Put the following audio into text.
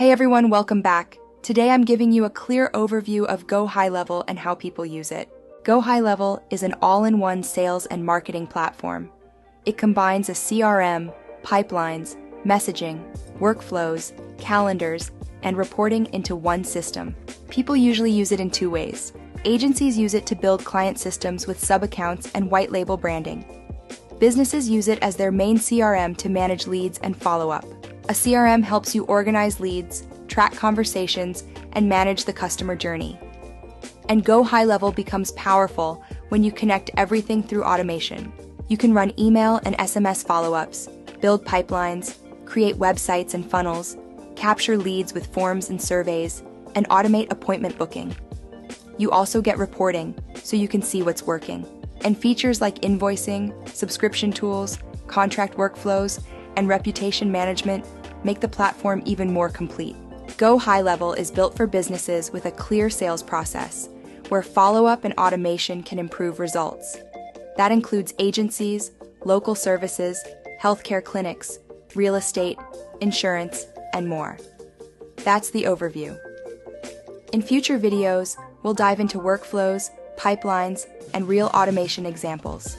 Hey everyone, welcome back. Today I'm giving you a clear overview of GoHighLevel and how people use it. GoHighLevel is an all-in-one sales and marketing platform. It combines a CRM, pipelines, messaging, workflows, calendars, and reporting into one system. People usually use it in two ways. Agencies use it to build client systems with sub-accounts and white label branding. Businesses use it as their main CRM to manage leads and follow-up. A CRM helps you organize leads, track conversations, and manage the customer journey. And GoHighLevel becomes powerful when you connect everything through automation. You can run email and SMS follow-ups, build pipelines, create websites and funnels, capture leads with forms and surveys, and automate appointment booking. You also get reporting, so you can see what's working. And features like invoicing, subscription tools, contract workflows, and reputation management make the platform even more complete. GoHighLevel is built for businesses with a clear sales process, where follow-up and automation can improve results. That includes agencies, local services, healthcare clinics, real estate, insurance, and more. That's the overview. In future videos, we'll dive into workflows, pipelines, and real automation examples.